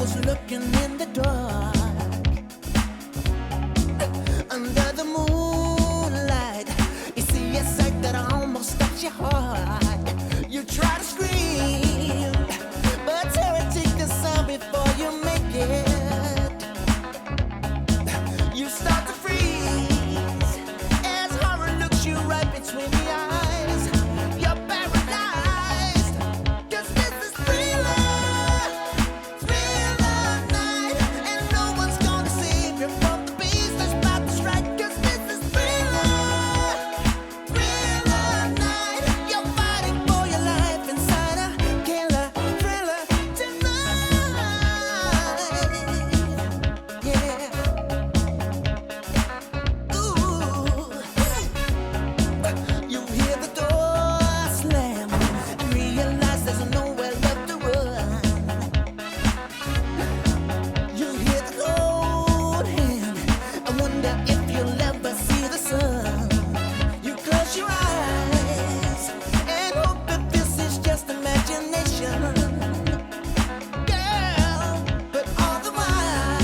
was looking in the dark. Under the moonlight, you see a sight that almost stops your heart. You try to scream, but terror takes the sound before you make it. You start to freeze as horror looks you right between the eyes. You're paralyzed, 'cause this is thriller, thriller night, and no one's gonna save you from the beast that's about to strike. 'Cause this is thriller, thriller night. You're fighting for your life inside a killer thriller tonight. Yeah. Ooh. You hear the door slam and realize there's nowhere left to run. You hear the cold hand. I wonder if you'll ever see the sun. You close your eyes and hope that this is just imagination. Girl, but all the while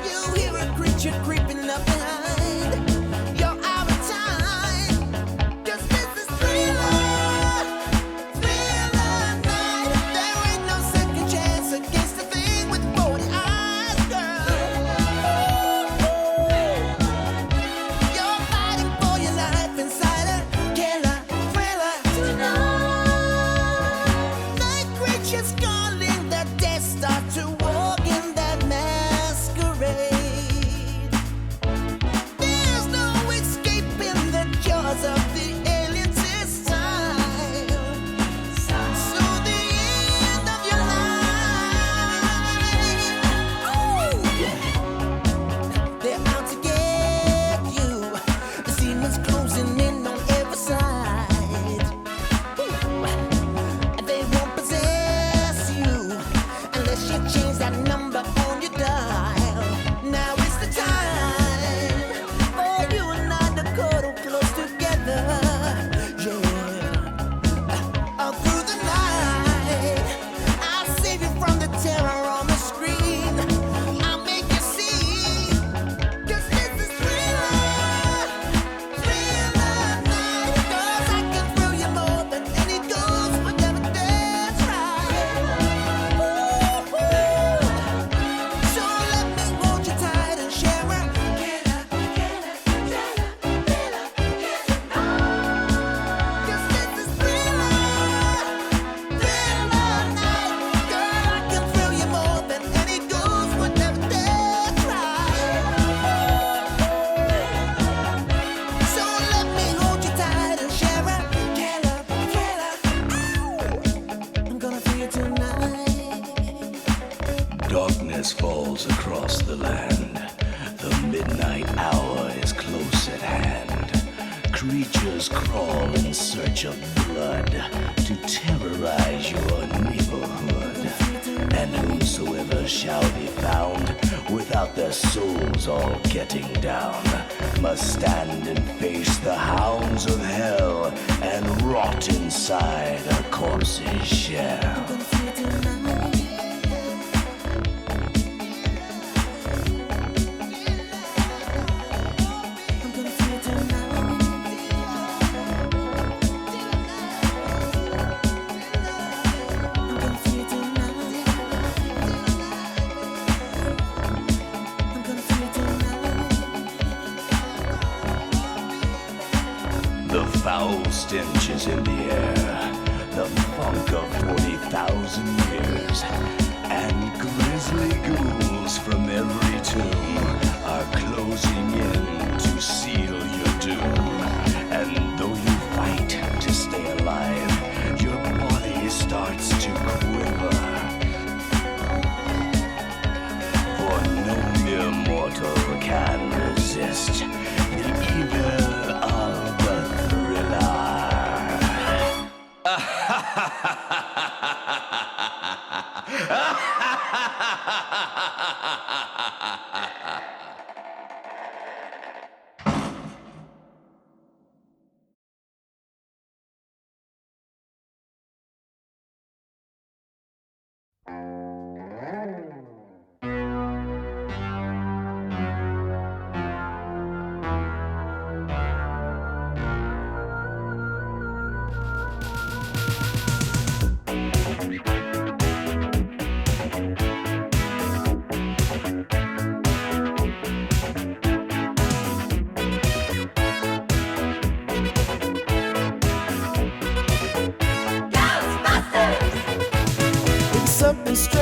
you hear a creature creeping up behind. You're out of time, 'cause this is thriller, thriller night. There ain't no second chance against the thing with 40 eyes, girl. You're fighting for your life inside a killer thriller tonight. Night creatures calling, the dead start to walk in that masquerade. There's no escaping the jaws of the aliens this time. So the end of your life. Ooh. They're out to get you. The demons closing in on every side. They won't possess you unless you change that number on your dial. Now is the time for you and I to cuddle close together. Yeah. All through the night, I'll save you from the terror on the screen. I'll make you see, 'cause this is thriller, thriller night. 'Cause I can thrill you more than any ghost would ever dare try. Ooh. So let me hold you tight and share a killer, killer, killer, killer, killer. 'Cause this is thriller, thriller night. Girl, I can thrill you more than any ghost would ever dare try. So let me hold you tight and share a killer, killer. I'm gonna feel you tonight. Darkness falls across the land. The midnight hour is close at hand. Creatures crawl in search of blood to terrorize your neighborhood. And whosoever shall be found without their souls all getting down must stand and face the hounds of hell and rot inside a corpse's shell. I'm gonna feel you tonight. I'm gonna feel you tonight. I'm gonna feel you tonight. I'm gonna feel you tonight. The foul stench is in the air, the funk of 40,000 years, and grisly ghouls from every tomb are closing in to seal your doom. And though you fight to stay alive, your body starts to quiver. For no mere mortal can resist the evil of the thriller.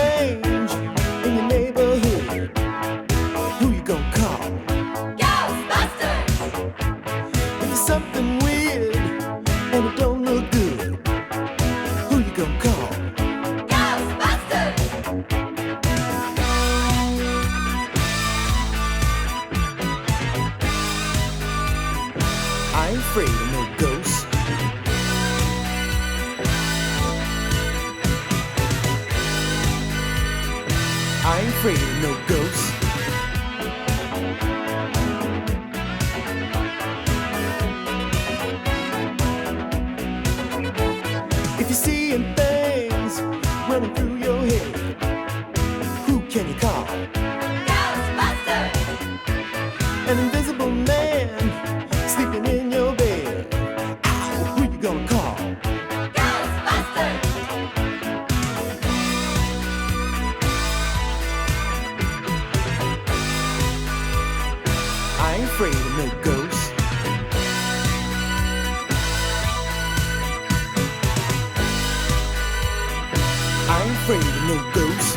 strange in your neighborhood, who you gonna call? Ghostbusters! If there's something weird and it don't look good, who you gonna call? Ghostbusters! I ain't afraid of no ghosts. I ain't afraid of no ghosts. If you're seeing things running through your head, who can you call? Ghostbusters! An invisible man sleeping in your bed. Ow, who you gonna call? Ghostbusters! I ain't afraid of no ghosts. I ain't afraid of no ghosts.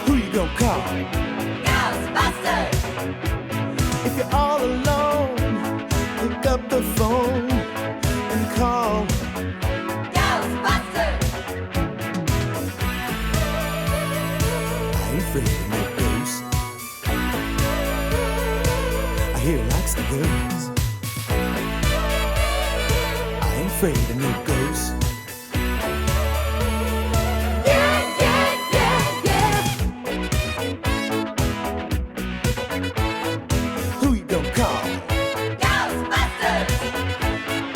Who you gonna call? Ghostbusters! If you're all alone, pick up the phone and call. Ghostbusters! I ain't afraid of no ghosts. I hear he likes the girls. I ain't afraid of no ghosts. Yeah, yeah, yeah, yeah! Who you gonna call? Ghostbusters!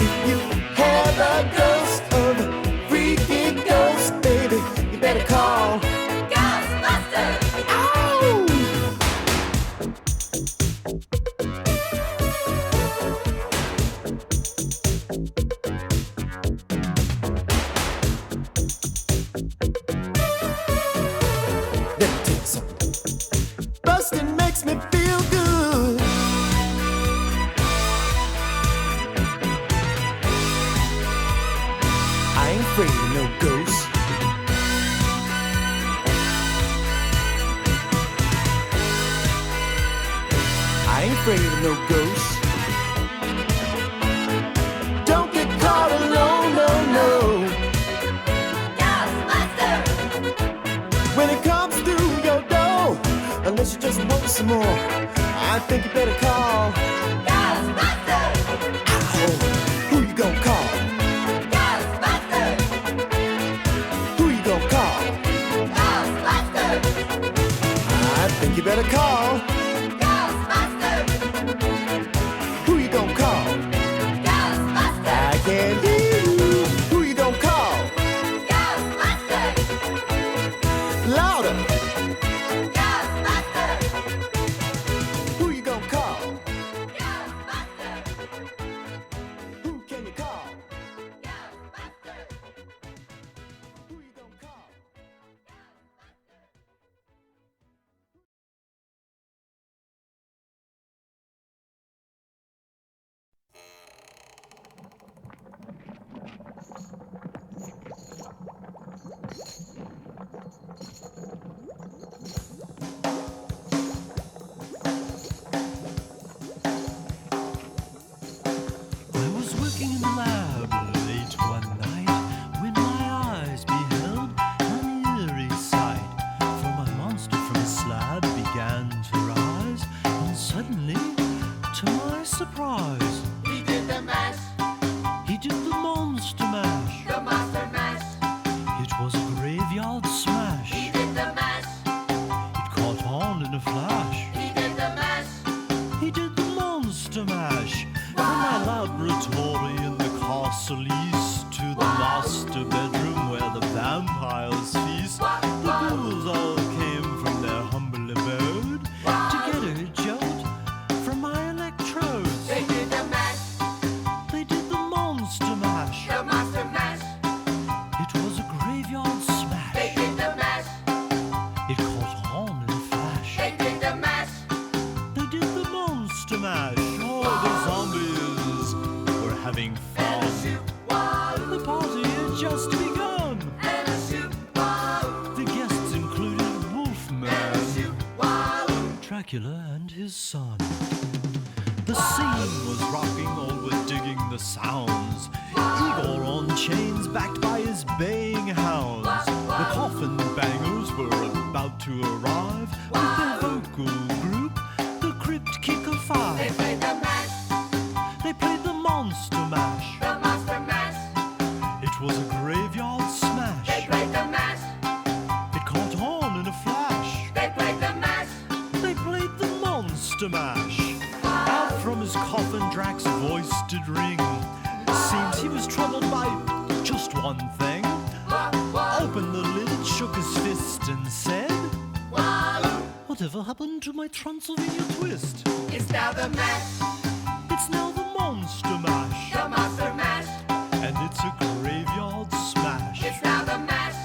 If you have a ghost of a freaky ghost, baby, you better call. Ghostbusters! Ow! Let me tell you something. Bustin' makes me feel good. I ain't afraid of no ghosts. I ain't afraid of no ghosts. Don't get caught alone, no, no. Ghostbusters! When it comes through your door, unless you just want some more, I think you better call. Ghostbusters! Ow. Who you gonna call? Ghostbusters! Who you gonna call? Ghostbusters! I think you better call. Ghostbusters! Who you gonna call? Ghostbusters! I can't hear you. Who you gonna call? Ghostbusters! Louder. Ghostbusters! Who you gonna call? Ghostbusters! Who can you call? Ghostbusters! Who you gonna call? I was working in the lab late one night when my eyes beheld an eerie sight. For my monster from his slab began to rise, and suddenly, to my surprise, He did the mash, he did the monster mash. the monster mash. It was a graveyard smash. He did the mash, It caught on in a flash. he did the mash. He did the monster mash. From my laboratory in the castle east to the master bedroom where the vampires feast. The ghouls all came from their humble abode to get a jolt from my electrodes. They did the mash, They did the monster mash. the monster mash. It was a graveyard just begun. And a shoot wall. The guests included Wolfman, Shoot wall. Dracula, and his son. The scene was rocking, all were digging the sounds. Igor on chains, backed by his baying hounds. The coffin bangers were about to arrive with their vocal group, the Crypt Kicker They Five. played the mash. They played the Monster Mash. The monster mash. It was a graveyard They smash. played the mash. It caught on in a flash. They played the mash. They played the Monster Mash. Out from his coffin, Drac's voice did ring. Seems he was troubled by just one thing. Opened the lid, shook his fist, and said, "Whatever happened to my Transylvania twist? It's now the mash. It's now the Monster Mash, The monster mash. and it's a graveyard smash. It's now the mash.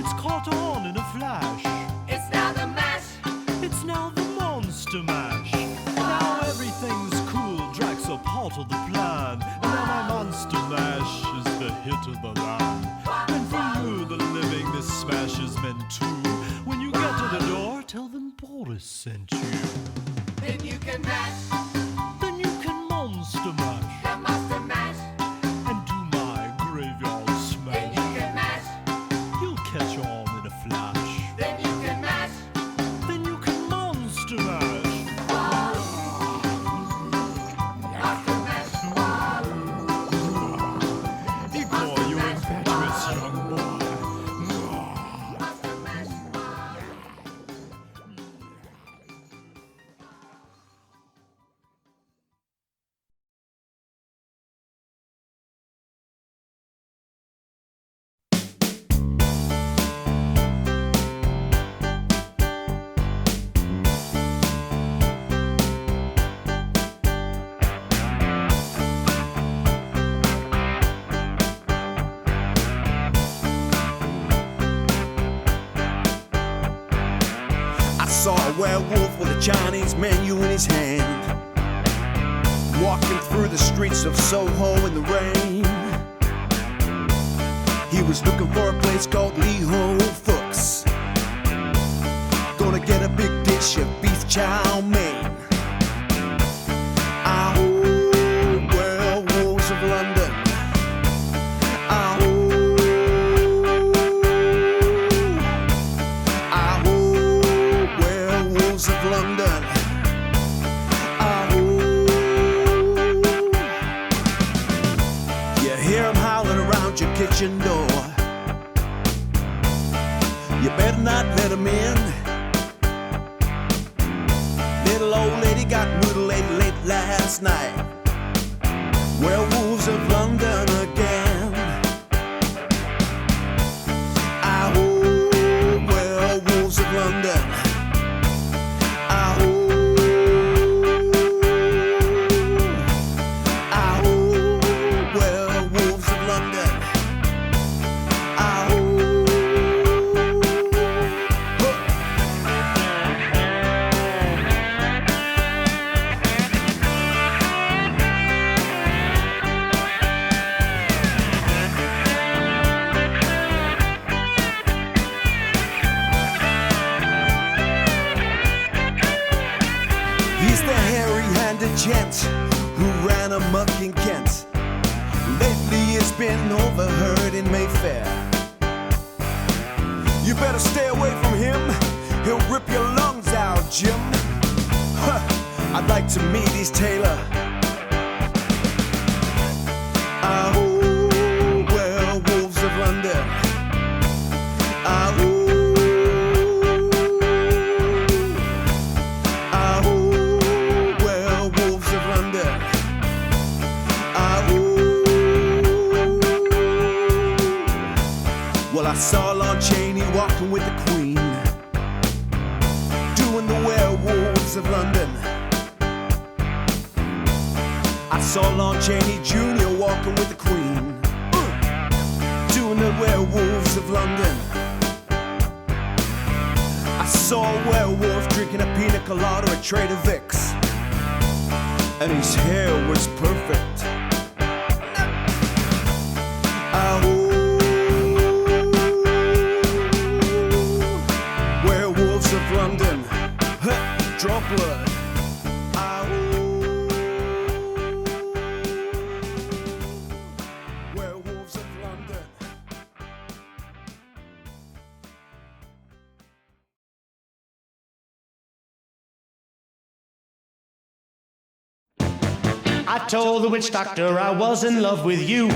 It's caught on in a flash. It's now the mash. It's now the Monster Mash. Now everything's cool, Drax a part of the plan. Now my Monster Mash is the hit of the land. And for you, the living, this smash is meant to. When you get to the door, tell them Boris sent you. Then you can mash. Then you can Monster Mash The monster mash. and do my graveyard Then smash. you can mash. You'll catch on in a flash. Then you can mash. Then you can Monster Mash. Monster mash. Igor, you impetuous young boy. Monster mash. I saw a werewolf with a Chinese menu in his hand, walking through the streets of Soho in the rain. He was looking for a place called Lee Ho Fook's. Gonna get a big dish of beef chow mein. Ah, oh, werewolves of London. Ah, oh, werewolves of London. Ah, you hear them howling around your kitchen door. You better not let them in. Little old lady got mutilated late last night. Werewolves of London again. Ah, oh, werewolves of London. Ah, oh, werewolves of London. Ah, he's the hairy-handed gent who ran amok in Kent. Lately it's been overheard in Mayfair. You better stay away from him, he'll rip your lungs out, Jim. Huh, I'd like to meet his tailor. Ah, oh, werewolves of London. Ah, werewolves of London. Ah, well, I saw Lon Chaney walking with the Queen, doing the werewolves of London. I saw Lon Chaney Jr. walking with the Queen, doing the werewolves of London. I saw a werewolf drinking a pina colada at Trader Vic's, and his hair was perfect. Ah, oh, I told the witch doctor I was in love with you.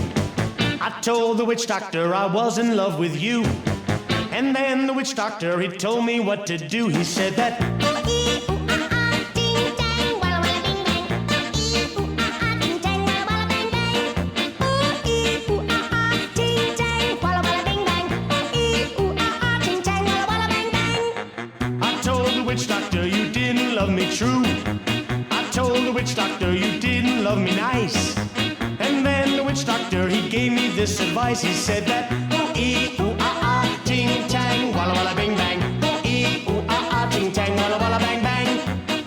I told the witch doctor I was in love with you. And then the witch doctor, he told me what to do. He said that I told the witch doctor you didn't love me true. I told the witch doctor you didn't love me nice. And then the witch doctor, he gave me this advice. He said that ooh-ee-ooh-ah-ah, ting-tang, walla-walla bing-bang. Ooh-ee-ooh-ah-ah, ting-tang, walla-walla bang-bang.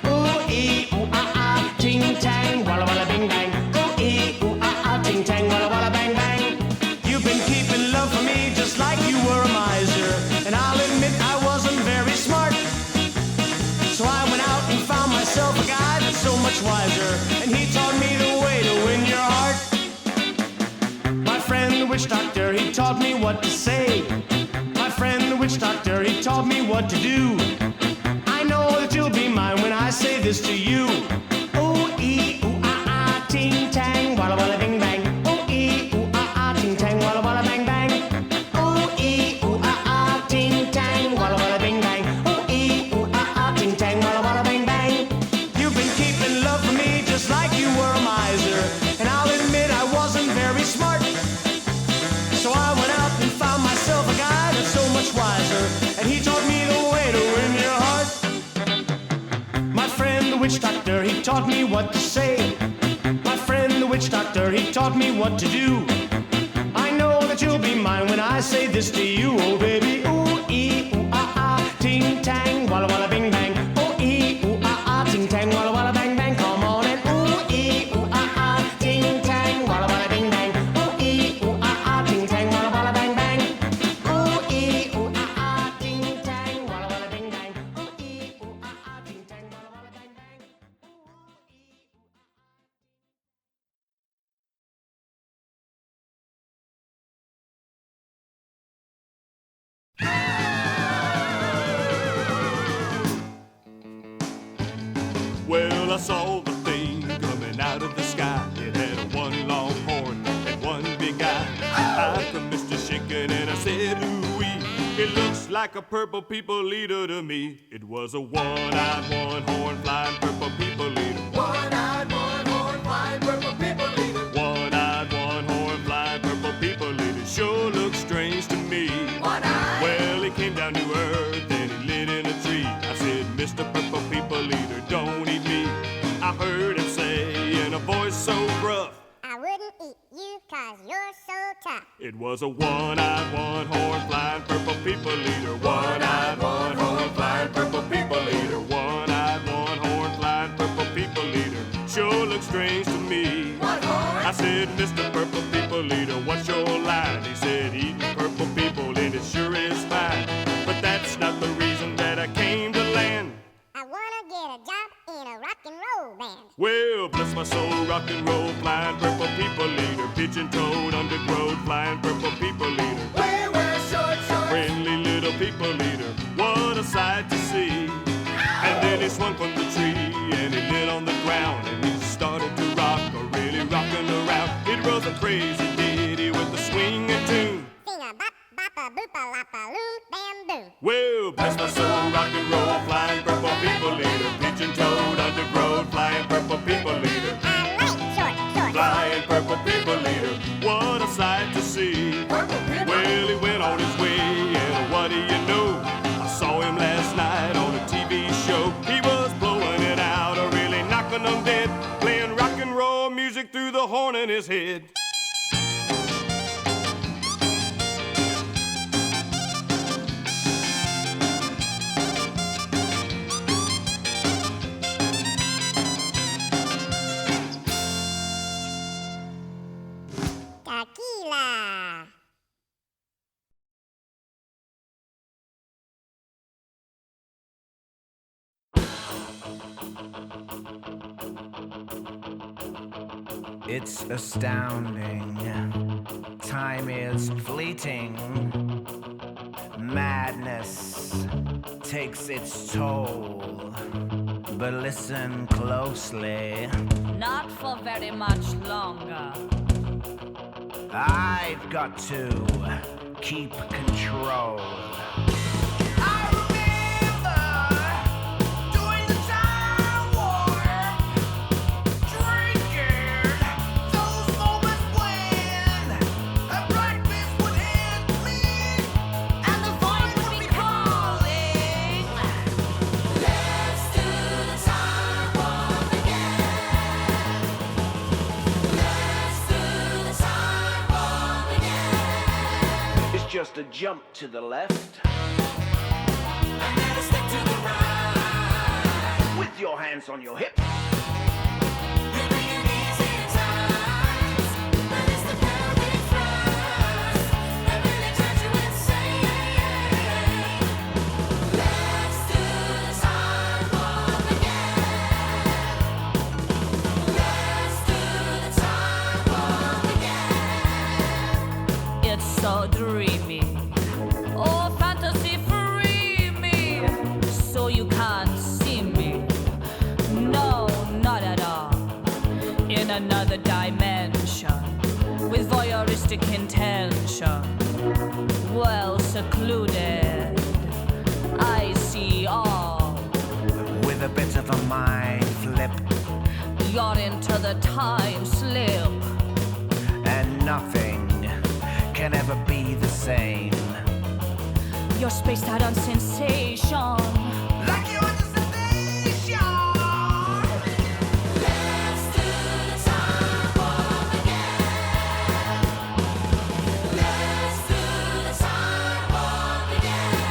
Ooh-ee-ooh-ah-ah, ting-tang, walla-walla bing-bang. Ooh-ee-ooh-ah-ah, ting-tang, walla-walla bang-bang. You've been keeping love for me just like you were a miser. And I'll admit I wasn't very smart. So I went out and found myself a guy that's so much wiser. And he taught me the way to win your heart. My friend the witch doctor, he taught me what to say. My friend the witch doctor, he taught me what to do. I know that you'll be mine when I say this to you. Ooh-ee-ooh-ah-ah, ting-tang, walla-walla bing-bang. Ooh-ee-ooh-ah-ah, ting-tang, walla-walla bang-bang. Ooh-ee-ooh-ah-ah, ting-tang, walla-walla bing-bang. Ooh-ee-ooh-ah-ah, ting-tang, walla-walla bang-bang. You've been keeping love for me just like you were a miser. And I'll admit I wasn't very smart. So I went out and found myself a guy that's so much wiser. And he taught me the way to win your heart. My friend the witch doctor, he taught me what to say. My friend the witch doctor, he taught me what to do. I know that you'll be mine when I say this to you, oh baby. Ooh-ee-ooh-ah-ah, ting-tang, walla-walla bing-bang. Ooh-ee-ooh-ah-ah, ting-tang, walla-walla bang-bang. Come on and ooh-ee-ooh-ah-ah, ting-tang, walla-walla bing-bang. Ooh-ee-ooh-ah-ah, ting-tang, walla-walla bang-bang. Ooh-ee-ooh-ah-ah, ting-tang, walla-walla bing-bang. Ooh-ee-ooh-ah-ah, ting-tang, walla-walla bang-bang. Well, I saw the thing coming out of the sky. It had one long horn and one big eye. I commenced to shaking and I said, ooh-wee. It looks like a purple people eater to me. It was a one-eyed, one-horn, flying purple people eater. One-eyed, one-horn, flying purple people eater. One-eyed, one-horn, flying purple people eater. Sure looks strange to me. One-eyed. Well, he came down to earth and he lit in a tree. I said, Mr. Purple People Eater, don't eat me. I heard him say in a voice so gruff, I wouldn't eat you 'cause you're so tough. it was a one-eyed, one-horn, flying purple people eater. One-eyed, one-horn, flying purple people eater. One-eyed, one-horn, flying purple people eater. Sure looks strange to me. What horn? I said, Mr. Purple People Eater, what's your line? He said, eating purple people and it sure is fine. But that's not the reason that I came to land. I wanna get a job in a rock and roll band. Well, bless my soul, rock and roll, flying purple people eater. Pigeon-toed, undergrowth, flying purple people eater. We wear short shorts. Friendly little people eater, what a sight to see. And then he swung from the tree and he lit on the ground. And he started to rock, really rocking around. It was a crazy ditty with a swinging tune. Sing a bop, bop, a boop, a lop, a loom, bam, boom. Well, bless my soul, rock and roll, flying purple people eater. Pigeon-toed, undergrowth, flying purple people eater. I like short shorts. Flying purple people eater, what a sight to see. Purple people. Well, he went on his way, and what do you know? I saw him last night on a TV show. He was blowing it out, or really knocking them dead, playing rock and roll music through the horn in his head. Tequila. It's astounding. Time is fleeting. Madness takes its toll. but listen closely. Not for very much longer. I've got to keep control. I remember during the time war, drinking those moments when a black fist would hit me and the voice would be calling. Let's do the time warp again. Let's do the time warp again. It's just a jump to the left And then a step to the right. with your hands on your hips. Living in easy times, but it's the pelvic thrust that really turns you insane. Let's do the time warp again. Let's do the time warp again. It's so dreamy. Oh, fantasy free me. So you can't see me. No, not at all. In another dimension. With voyeuristic intention. Well secluded. I see all. With a bit of a mind flip You're into the time slip. and nothing can ever be the same. You're spaced out on sensation. Like you're the sensation. Let's do the time warp again. Let's do the time warp again.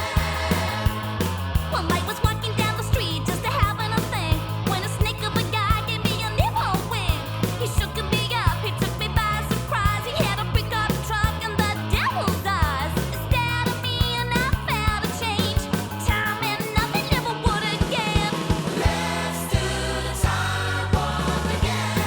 One night was walking down the street just to having a thing when a snake of a guy gave me a nipple wing. He shook me up, he took me by surprise. He had a pickup truck and the devil's eyes. It stared at me and I felt a change. Time and nothing ever would again. Let's do the time warp again.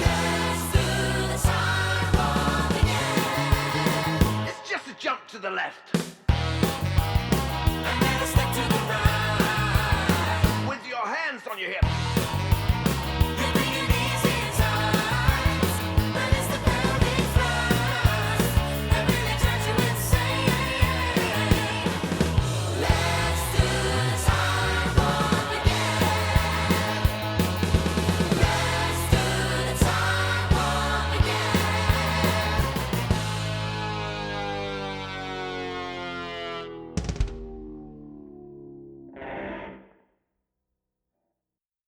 Let's do the time warp again. It's just a jump to the left